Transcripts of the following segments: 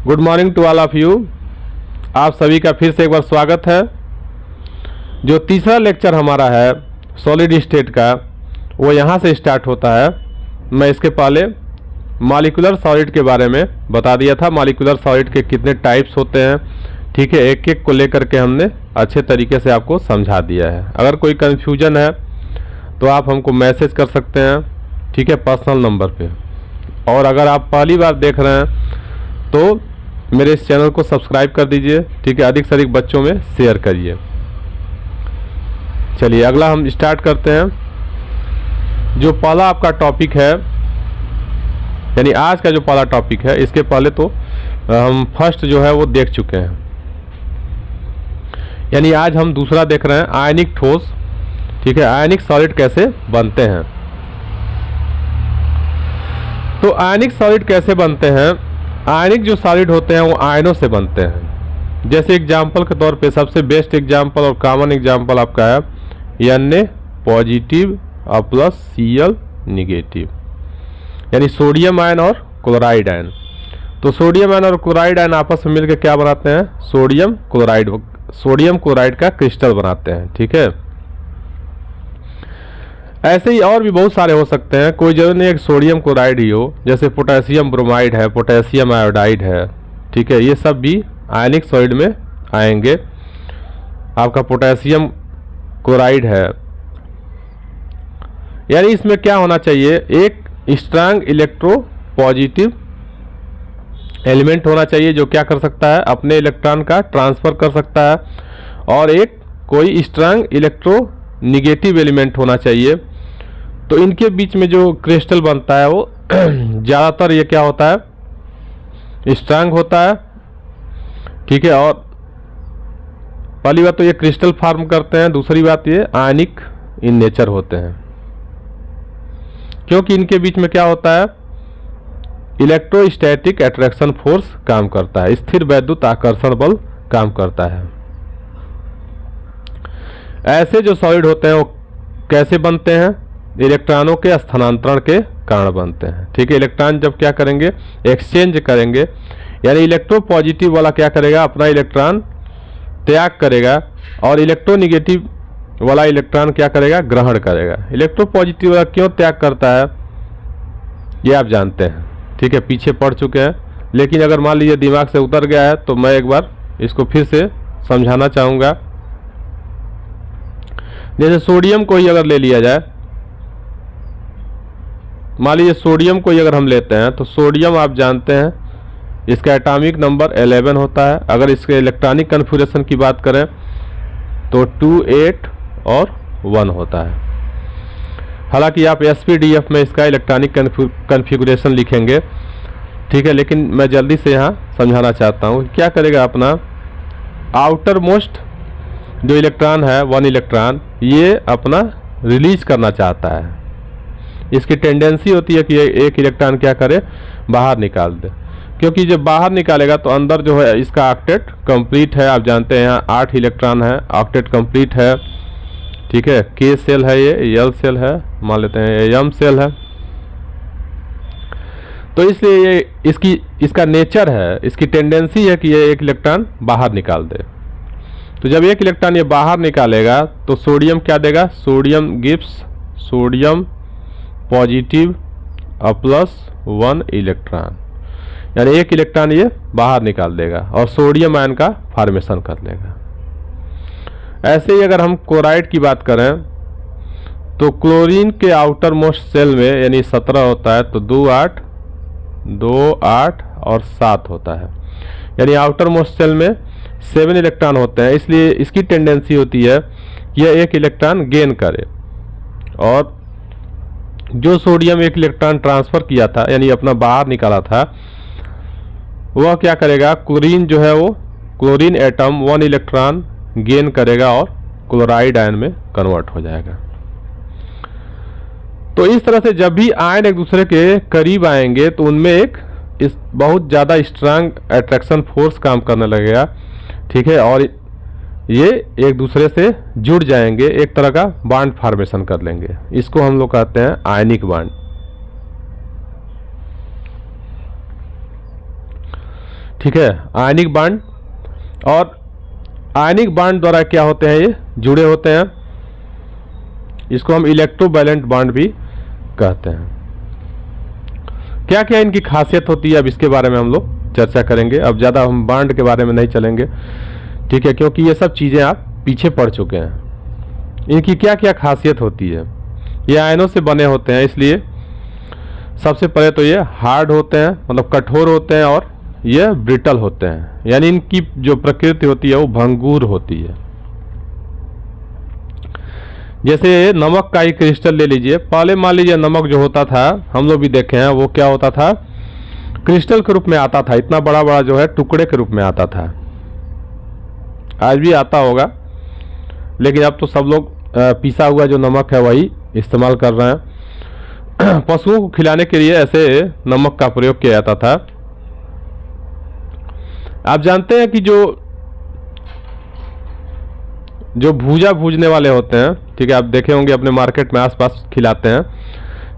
Good morning to all of you. आप सभी का फिर से एक बार स्वागत है। जो तीसरा लेक्चर हमारा है सॉलिड स्टेट का, वो यहाँ से स्टार्ट होता है। मैं इसके पहले मॉलिक्यूलर सॉलिड के बारे में बता दिया था, मॉलिक्यूलर सॉलिड के कितने टाइप्स होते हैं। ठीक है, एक एक को लेकर के हमने अच्छे तरीके से आपको समझा दिया है। अगर कोई कन्फ्यूजन है तो आप हमको मैसेज कर सकते हैं, ठीक है, पर्सनल नंबर पे। और अगर आप पहली बार देख रहे हैं तो मेरे इस चैनल को सब्सक्राइब कर दीजिए, ठीक है, अधिक से अधिक बच्चों में शेयर करिए। चलिए अगला हम स्टार्ट करते हैं। जो पहला आपका टॉपिक है, यानी आज का जो पहला टॉपिक है, इसके पहले तो हम फर्स्ट जो है वो देख चुके हैं, यानी आज हम दूसरा देख रहे हैं, आयनिक ठोस। ठीक है, आयनिक सॉलिड कैसे बनते हैं। तो आयनिक सॉलिड कैसे बनते हैं। आयनिक जो सॉलिड होते हैं वो आयनों से बनते हैं। जैसे एग्जाम्पल के तौर पे सबसे बेस्ट एग्जाम्पल और कॉमन एग्जाम्पल आपका है Na पॉजिटिव और प्लस Cl निगेटिव, यानी सोडियम आयन और क्लोराइड आयन। तो सोडियम आयन और क्लोराइड आयन आपस में मिलकर क्या बनाते हैं, सोडियम क्लोराइड का क्रिस्टल बनाते हैं। ठीक है, ऐसे ही और भी बहुत सारे हो सकते हैं, कोई जरूरी नहीं एक सोडियम क्लोराइड ही हो। जैसे पोटेशियम ब्रोमाइड है, पोटेशियम आयोडाइड है। ठीक है, ये सब भी आयनिक सॉलिड में आएंगे। आपका पोटेशियम क्लोराइड है, यानी इसमें क्या होना चाहिए, एक स्ट्रांग इलेक्ट्रो पॉजिटिव एलिमेंट होना चाहिए जो क्या कर सकता है, अपने इलेक्ट्रॉन का ट्रांसफर कर सकता है, और एक कोई स्ट्रांग इलेक्ट्रो निगेटिव एलिमेंट होना चाहिए। तो इनके बीच में जो क्रिस्टल बनता है वो ज़्यादातर ये क्या होता है, स्ट्रांग होता है। ठीक है, और पहली बात तो ये क्रिस्टल फॉर्म करते हैं, दूसरी बात ये आयनिक इन नेचर होते हैं, क्योंकि इनके बीच में क्या होता है, इलेक्ट्रोस्टैटिक अट्रैक्शन फोर्स काम करता है, स्थिर वैद्युत आकर्षण बल काम करता है। ऐसे जो सॉलिड होते हैं वो कैसे बनते हैं, इलेक्ट्रॉनों के स्थानांतरण के कारण बनते हैं। ठीक है, इलेक्ट्रॉन जब क्या करेंगे, एक्सचेंज करेंगे, यानी इलेक्ट्रो पॉजिटिव वाला क्या करेगा, अपना इलेक्ट्रॉन त्याग करेगा, और इलेक्ट्रोनिगेटिव वाला इलेक्ट्रॉन क्या करेगा, ग्रहण करेगा। इलेक्ट्रो पॉजिटिव वाला क्यों त्याग करता है ये आप जानते हैं, ठीक है, पीछे पढ़ चुके हैं। लेकिन अगर मान लीजिए दिमाग से उतर गया है तो मैं एक बार इसको फिर से समझाना चाहूँगा। जैसे सोडियम को ही अगर ले लिया जाए, मान लीजिए सोडियम को ही अगर हम लेते हैं, तो सोडियम आप जानते हैं इसका एटॉमिक नंबर 11 होता है। अगर इसके इलेक्ट्रॉनिक कन्फिगरेशन की बात करें तो 2 8 और 1 होता है। हालांकि आप SPDF में इसका इलेक्ट्रॉनिक कन्फिगरेशन लिखेंगे, ठीक है, लेकिन मैं जल्दी से यहाँ समझाना चाहता हूँ क्या करेगा, अपना आउटर मोस्ट जो इलेक्ट्रॉन है, 1 इलेक्ट्रॉन, ये अपना रिलीज करना चाहता है। इसकी टेंडेंसी होती है कि एक इलेक्ट्रॉन क्या करे, बाहर निकाल दे, क्योंकि जब बाहर निकालेगा तो अंदर जो है इसका ऑक्टेट कंप्लीट है। आप जानते हैं यहाँ 8 इलेक्ट्रॉन है, ऑक्टेट कंप्लीट है। ठीक है, K सेल है, ये L सेल है, मान लेते हैं ये M सेल है। तो इसलिए ये इसका नेचर है, इसकी टेंडेंसी है कि ये एक इलेक्ट्रॉन बाहर निकाल दे। तो जब एक इलेक्ट्रॉन ये बाहर निकालेगा तो सोडियम क्या देगा, सोडियम गिव्स सोडियम पॉजिटिव और प्लस 1 इलेक्ट्रॉन, यानी एक इलेक्ट्रॉन ये बाहर निकाल देगा और सोडियम आयन का फॉर्मेशन कर लेगा। ऐसे ही अगर हम क्लोराइड की बात करें तो क्लोरीन के आउटर मोस्ट सेल में यानी 17 होता है, तो 2 8 2 8 और 7 होता है, यानी आउटर मोस्ट सेल में 7 इलेक्ट्रॉन होते हैं। इसलिए इसकी टेंडेंसी होती है कि यह एक इलेक्ट्रॉन गेन करे, और जो सोडियम एक इलेक्ट्रॉन ट्रांसफर किया था यानी अपना बाहर निकाला था, वह क्या करेगा, क्लोरीन जो है वो क्लोरीन एटम 1 इलेक्ट्रॉन गेन करेगा और क्लोराइड आयन में कन्वर्ट हो जाएगा। तो इस तरह से जब भी आयन एक दूसरे के करीब आएंगे तो उनमें एक बहुत ज़्यादा स्ट्रांग अट्रैक्शन फोर्स काम करने लगेगा। ठीक है, और ये एक दूसरे से जुड़ जाएंगे, एक तरह का बॉन्ड फॉर्मेशन कर लेंगे। इसको हम लोग कहते हैं आयनिक बॉन्ड। ठीक है, आयनिक बांड, और आयनिक बांड द्वारा क्या होते हैं, ये जुड़े होते हैं। इसको हम इलेक्ट्रोवैलेंट बांड भी कहते हैं। क्या क्या इनकी खासियत होती है, अब इसके बारे में हम लोग चर्चा करेंगे। अब ज़्यादा हम बांड के बारे में नहीं चलेंगे, ठीक है, क्योंकि ये सब चीज़ें आप पीछे पढ़ चुके हैं। इनकी क्या क्या खासियत होती है, ये आयनों से बने होते हैं, इसलिए सबसे पहले तो ये हार्ड होते हैं, मतलब कठोर होते हैं, और ये ब्रिटल होते हैं, यानी इनकी जो प्रकृति होती है वो भंगुर होती है। जैसे नमक का ही क्रिस्टल ले लीजिए। पहले मान लीजिए नमक जो होता था, हम लोग भी देखे हैं, वो क्या होता था, क्रिस्टल के रूप में आता था, इतना बड़ा बड़ा जो है टुकड़े के रूप में आता था। आज भी आता होगा, लेकिन अब तो सब लोग पिसा हुआ जो नमक है वही इस्तेमाल कर रहे हैं। पशुओं को खिलाने के लिए ऐसे नमक का प्रयोग किया जाता था। आप जानते हैं कि जो भूजा भूजने वाले होते हैं, ठीक है, आप देखे होंगे अपने मार्केट में आसपास खिलाते हैं,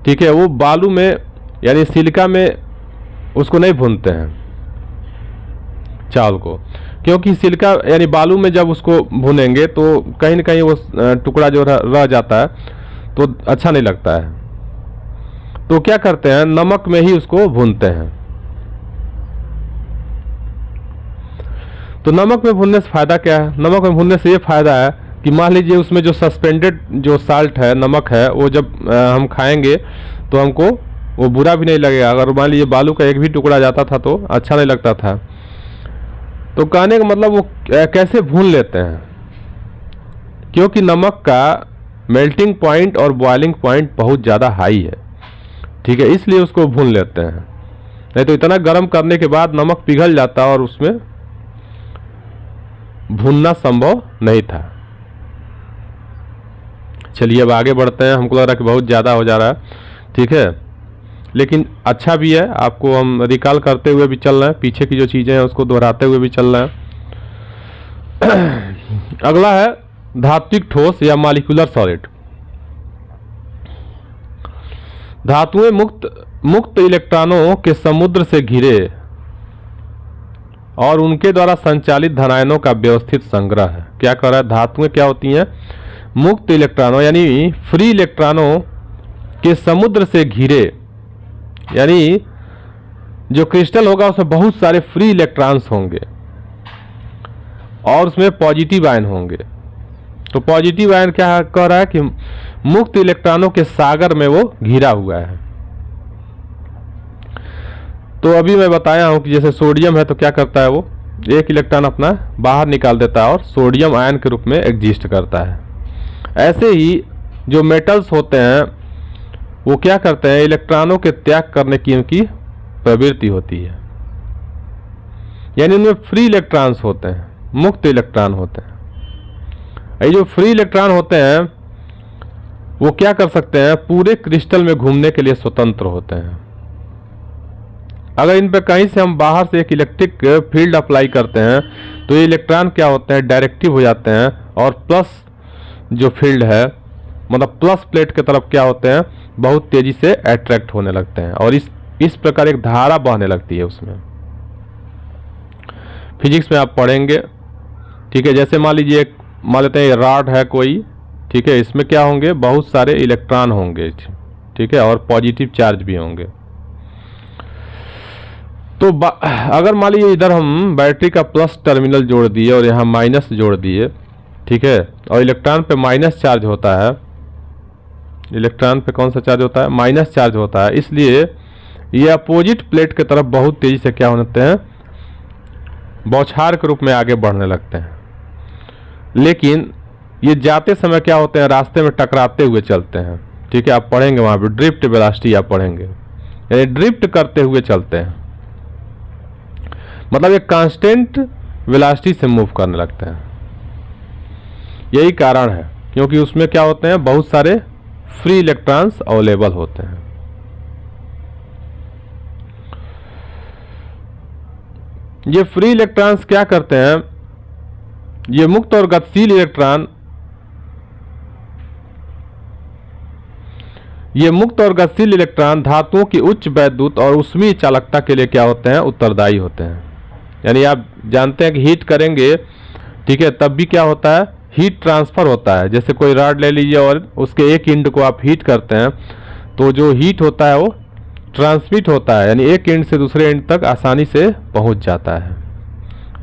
ठीक है, वो बालू में यानी सिलिका में उसको नहीं भूनते हैं चावल को, क्योंकि सिलिका यानी बालू में जब उसको भूनेंगे तो कहीं ना कहीं वो टुकड़ा जो रह जाता है तो अच्छा नहीं लगता है। तो क्या करते हैं, नमक में ही उसको भूनते हैं। तो नमक में भूनने से फ़ायदा क्या है, नमक में भूनने से ये फ़ायदा है कि मान लीजिए उसमें जो सस्पेंडेड जो साल्ट है, नमक है, वो जब हम खाएंगे तो हमको वो बुरा भी नहीं लगेगा। अगर मान लीजिए बालू का एक भी टुकड़ा जाता था तो अच्छा नहीं लगता था। तो कहने का मतलब वो कैसे भून लेते हैं, क्योंकि नमक का मेल्टिंग पॉइंट और बॉइलिंग पॉइंट बहुत ज़्यादा हाई है, ठीक है, इसलिए उसको भून लेते हैं। नहीं तो इतना गर्म करने के बाद नमक पिघल जाता और उसमें भूनना संभव नहीं था। चलिए अब आगे बढ़ते हैं, हमको लग रहा है कि बहुत ज़्यादा हो जा रहा है, ठीक है, लेकिन अच्छा भी है, आपको हम रिकॉल करते हुए भी चल रहे हैं, पीछे की जो चीज़ें हैं उसको दोहराते हुए भी चल रहे हैं। अगला है धात्विक ठोस या मॉलिक्यूलर सॉलिड। धातुएं मुक्त इलेक्ट्रॉनों के समुद्र से घिरे और उनके द्वारा संचालित धनायनों का व्यवस्थित संग्रह है। क्या कर रहा है, धातुएं क्या होती हैं, मुक्त इलेक्ट्रॉनों यानी फ्री इलेक्ट्रॉनों के समुद्र से घिरे, यानी जो क्रिस्टल होगा उसमें बहुत सारे फ्री इलेक्ट्रॉन्स होंगे और उसमें पॉजिटिव आयन होंगे। तो पॉजिटिव आयन क्या कह रहा है कि मुक्त इलेक्ट्रॉनों के सागर में वो घिरा हुआ है। तो अभी मैं बताया हूं कि जैसे सोडियम है तो क्या करता है, वो एक इलेक्ट्रॉन अपना बाहर निकाल देता है और सोडियम आयन के रूप में एग्जिस्ट करता है। ऐसे ही जो मेटल्स होते हैं वो क्या करते हैं, इलेक्ट्रॉनों के त्याग करने की उनकी प्रवृत्ति होती है, यानी उनमें फ्री इलेक्ट्रॉन्स होते हैं, मुक्त इलेक्ट्रॉन होते हैं। ये जो फ्री इलेक्ट्रॉन होते हैं वो क्या कर सकते हैं, पूरे क्रिस्टल में घूमने के लिए स्वतंत्र होते हैं। अगर इन पर कहीं से हम बाहर से एक इलेक्ट्रिक फील्ड अप्लाई करते हैं तो ये इलेक्ट्रॉन क्या होते हैं, डायरेक्टिव हो जाते हैं और प्लस जो फील्ड है, मतलब प्लस प्लेट की तरफ क्या होते हैं, बहुत तेजी से अट्रैक्ट होने लगते हैं और इस प्रकार एक धारा बहने लगती है उसमें। फिजिक्स में आप पढ़ेंगे, ठीक है, जैसे मान लीजिए मान लेते हैं ये रॉड है कोई, ठीक है, इसमें क्या होंगे, बहुत सारे इलेक्ट्रॉन होंगे, ठीक है, और पॉजिटिव चार्ज भी होंगे। तो अगर मान लीजिए इधर हम बैटरी का प्लस टर्मिनल जोड़ दिए और यहाँ माइनस जोड़ दिए, ठीक है, और इलेक्ट्रॉन पे माइनस चार्ज होता है, इलेक्ट्रॉन पे कौन सा चार्ज होता है, माइनस चार्ज होता है, इसलिए ये अपोजिट प्लेट की तरफ बहुत तेजी से क्या होते हैं, बौछार के रूप में आगे बढ़ने लगते हैं। लेकिन ये जाते समय क्या होते हैं, रास्ते में टकराते हुए चलते हैं, ठीक है, आप पढ़ेंगे वहाँ पे ड्रिफ्ट वेलोसिटी आप पढ़ेंगे, यानी ड्रिफ्ट करते हुए चलते हैं, मतलब एक कांस्टेंट वेलोसिटी से मूव करने लगते हैं। यही कारण है क्योंकि उसमें क्या होते हैं, बहुत सारे फ्री इलेक्ट्रॉन्स अवेलेबल होते हैं। ये फ्री इलेक्ट्रॉन्स क्या करते हैं, ये मुक्त और गतिशील इलेक्ट्रॉन, ये मुक्त और गतिशील इलेक्ट्रॉन धातुओं की उच्च वैद्युत और ऊष्मीय चालकता के लिए क्या होते हैं, उत्तरदायी होते हैं। यानी आप जानते हैं कि हीट करेंगे, ठीक है, तब भी क्या होता है, हीट ट्रांसफ़र होता है। जैसे कोई रॉड ले लीजिए और उसके एक एंड को आप हीट करते हैं तो जो हीट होता है वो ट्रांसमिट होता है, यानी एक एंड से दूसरे एंड तक आसानी से पहुंच जाता है।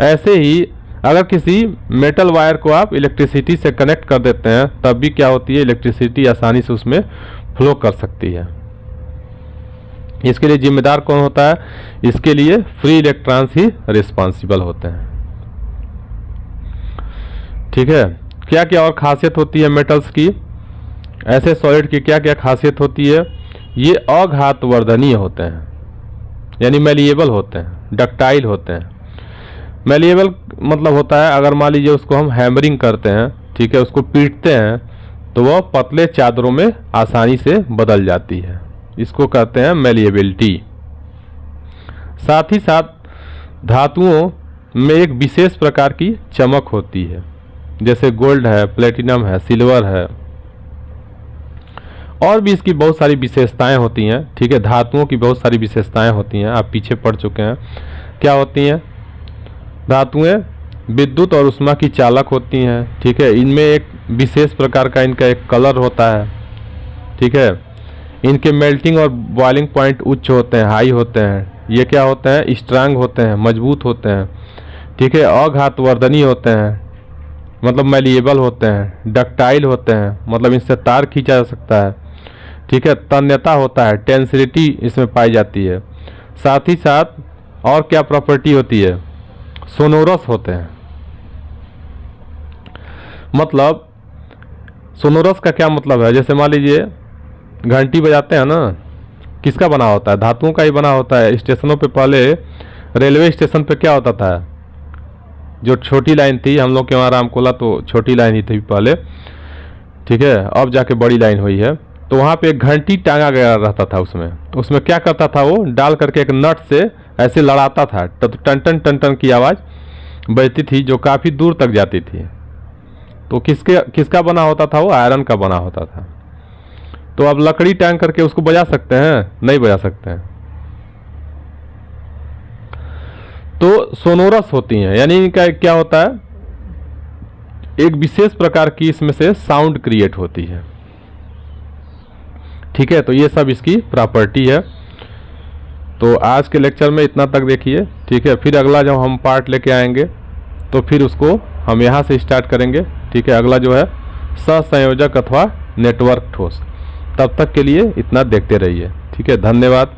ऐसे ही अगर किसी मेटल वायर को आप इलेक्ट्रिसिटी से कनेक्ट कर देते हैं तब भी क्या होती है, इलेक्ट्रिसिटी आसानी से उसमें फ्लो कर सकती है। इसके लिए जिम्मेदार कौन होता है, इसके लिए फ्री इलेक्ट्रॉन्स ही रिस्पॉन्सिबल होते हैं। ठीक है, क्या क्या और खासियत होती है मेटल्स की, ऐसे सॉलिड की क्या क्या खासियत होती है, ये अघातवर्धनीय होते हैं, यानी मेलिएबल होते हैं, डक्टाइल होते हैं। मेलिएबल मतलब होता है अगर मान लीजिए उसको हम हैमरिंग करते हैं, ठीक है, उसको पीटते हैं तो वह पतले चादरों में आसानी से बदल जाती है, इसको कहते हैं मेलिएबिलिटी। साथ ही साथ धातुओं में एक विशेष प्रकार की चमक होती है, जैसे गोल्ड है, प्लेटिनम है, सिल्वर है, और भी इसकी बहुत सारी विशेषताएं होती हैं। ठीक है, धातुओं की बहुत सारी विशेषताएं होती हैं, आप पीछे पढ़ चुके हैं। क्या होती हैं, धातुएं विद्युत और ऊष्मा की चालक होती हैं। ठीक है, इनमें एक विशेष प्रकार का इनका एक कलर होता है। ठीक है, इनके मेल्टिंग और बॉइलिंग पॉइंट उच्च होते हैं, हाई होते हैं। ये क्या होते हैं, स्ट्रांग होते हैं, मजबूत होते हैं। ठीक है, अघातवर्धनीय होते हैं, मतलब मेलिएबल होते हैं। डक्टाइल होते हैं, मतलब इनसे तार खींचा जा सकता है। ठीक है, तन्यता होता है, टेंसिलिटी इसमें पाई जाती है। साथ ही साथ और क्या प्रॉपर्टी होती है, सोनोरस होते हैं। मतलब सोनोरस का क्या मतलब है, जैसे मान लीजिए घंटी बजाते हैं ना, किसका बना होता है, धातुओं का ही बना होता है। स्टेशनों पे पहले, रेलवे स्टेशन पे क्या होता था, जो छोटी लाइन थी, हम लोग के वहाँ रामकोला तो छोटी लाइन ही थी पहले, ठीक है, अब जाके बड़ी लाइन हुई है, तो वहाँ पे एक घंटी टांगा गया रहता था। उसमें क्या करता था, वो डाल करके एक नट से ऐसे लड़ाता था, तो टन टन टन टन की आवाज़ बजती थी जो काफ़ी दूर तक जाती थी। तो किसका बना होता था, वो आयरन का बना होता था। तो अब लकड़ी टांग करके उसको बजा सकते हैं, नहीं बजा सकते हैं। तो सोनोरस होती हैं, यानी इनका क्या होता है, एक विशेष प्रकार की इसमें से साउंड क्रिएट होती है। ठीक है, तो ये सब इसकी प्रॉपर्टी है। तो आज के लेक्चर में इतना तक देखिए। ठीक है, फिर अगला जब हम पार्ट लेके आएंगे तो फिर उसको हम यहाँ से स्टार्ट करेंगे। ठीक है, अगला जो है सहसंयोजक अथवा नेटवर्क ठोस। तब तक के लिए इतना देखते रहिए। ठीक है, धन्यवाद।